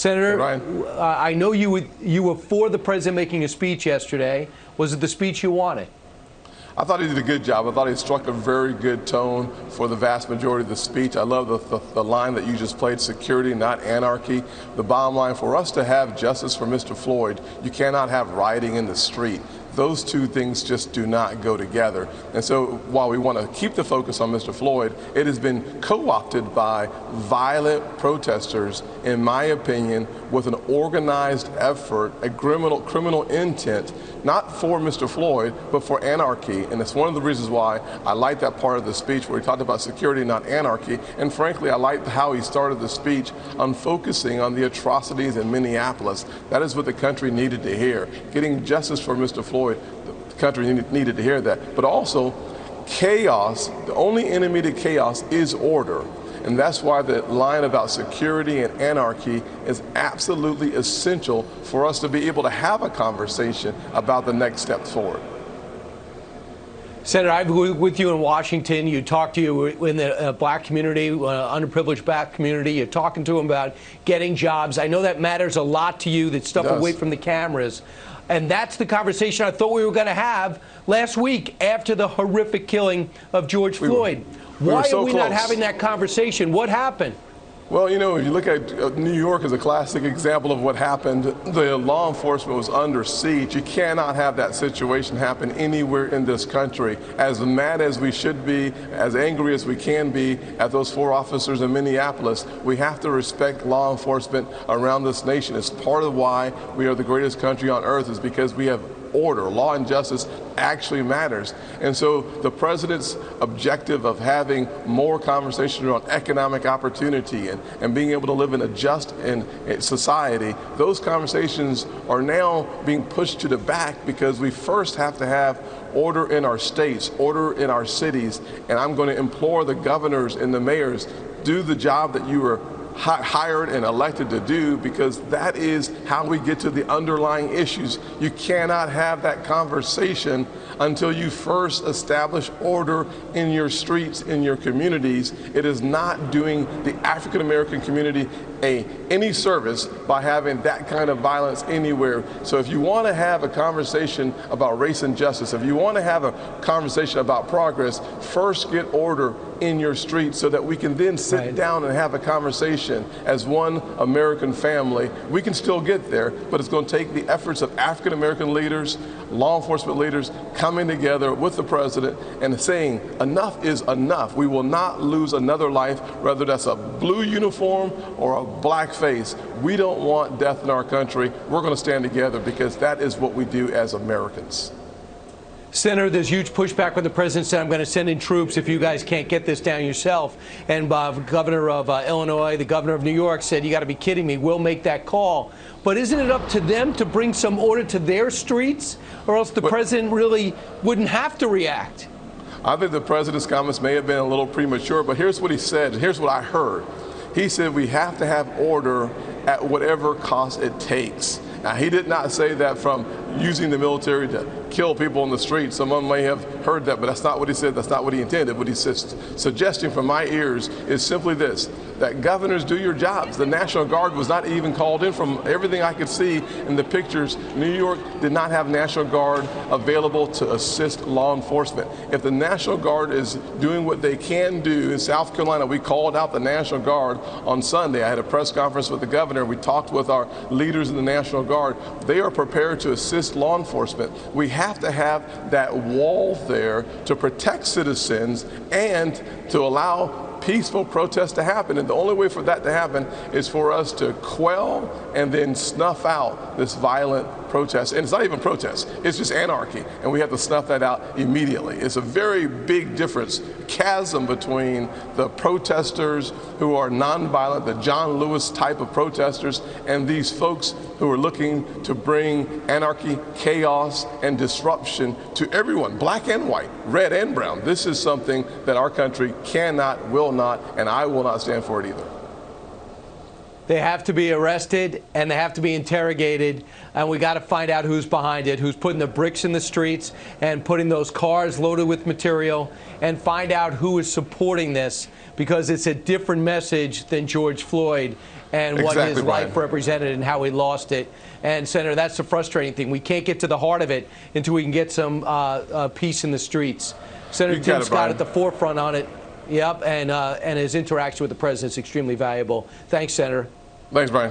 Senator, Ryan. I know you were for the president making a speech yesterday. Was it the speech you wanted? I thought he did a good job. I thought he struck a very good tone for the vast majority of the speech. I love the line that you just played, security, not anarchy. The bottom line, for us to have justice for Mr. Floyd, you cannot have rioting in the street. Those two things just do not go together. And so while we want to keep the focus on Mr. Floyd, it has been co-opted by violent protesters, in my opinion, with an organized effort, a criminal intent, not for Mr. Floyd, but for anarchy. And it's one of the reasons why I like that part of the speech where he talked about security, not anarchy. And frankly, I liked how he started the speech on focusing on the atrocities in Minneapolis. That is what the country needed to hear. Getting justice for Mr. Floyd, the country needed to hear that. But also, chaos, the only enemy to chaos is order. And that's why the line about security and anarchy is absolutely essential for us to be able to have a conversation about the next steps forward. Senator, I've been with you in Washington. You talk to you in the black community, underprivileged black community. You're talking to them about getting jobs. I know that matters a lot to you, that stuff away from the cameras. And that's the conversation I thought we were going to have last week after the horrific killing of George Floyd. Why are we not having that conversation? What happened? Well, you know, if you look at New York as a classic example of what happened, the law enforcement was under siege. You cannot have that situation happen anywhere in this country. As mad as we should be, as angry as we can be at those 4 officers in Minneapolis, we have to respect law enforcement around this nation. It's part of why we are the greatest country on earth, is because we have order. Law and justice actually matters. And so the president's objective of having more conversation around economic opportunity and being able to live in a just society, those conversations are now being pushed to the back because we first have to have order in our states, order in our cities. And I'm going to implore the governors and the mayors, do the job that you were hired and elected to do, because that is how we get to the underlying issues. You cannot have that conversation until you first establish order in your streets, in your communities. It is not doing the African American community any service by having that kind of violence anywhere. So if you want to have a conversation about race and justice, if you want to have a conversation about progress, first get order in your streets so that we can then sit down and have a conversation as one American family. We can still get there, but it's going to take the efforts of African American leaders, law enforcement leaders coming together with the president and saying enough is enough. We will not lose another life, whether that's a blue uniform or a black face. We don't want death in our country. We're going to stand together because that is what we do as Americans. Senator, there's huge pushback when the president said, I'm going to send in troops if you guys can't get this down yourself. And governor of Illinois, the governor of New York said, you got to be kidding me, we'll make that call. But isn't it up to them to bring some order to their streets, or else the president really wouldn't have to react? I think the president's comments may have been a little premature, but here's what he said. Here's what I heard. He said we have to have order at whatever cost it takes. Now, he did not say that from using the military to kill people on the street. Someone may have heard that, but that's not what he said. That's not what he intended. What he's suggesting from my ears is simply this, that governors, do your jobs. The National Guard was not even called in. From everything I could see in the pictures, New York did not have National Guard available to assist law enforcement. If the National Guard is doing what they can do in South Carolina, we called out the National Guard on Sunday. I had a press conference with the governor. We talked with our leaders in the National Guard. They are prepared to assist law enforcement. We have to have that wall there to protect citizens and to allow peaceful protests to happen. And the only way for that to happen is for us to quell and then snuff out this violent protest. And it's not even protest, it's just anarchy. And we have to snuff that out immediately. It's a very big difference, chasm between the protesters who are nonviolent, the John Lewis type of protesters, and these folks who are looking to bring anarchy, chaos, and disruption to everyone, black and white, red and brown. This is something that our country cannot, will not, and I will not stand for it either. They have to be arrested and they have to be interrogated, and we got to find out who's behind it, who's putting the bricks in the streets and putting those cars loaded with material, and find out who is supporting this, because it's a different message than George Floyd and what his life represented and how he lost it. And Senator, that's the frustrating thing. We can't get to the heart of it until we can get some peace in the streets. Senator Tim Scott at the forefront on it. Yep, and his interaction with the president is extremely valuable. Thanks, Senator. Thanks, Brian.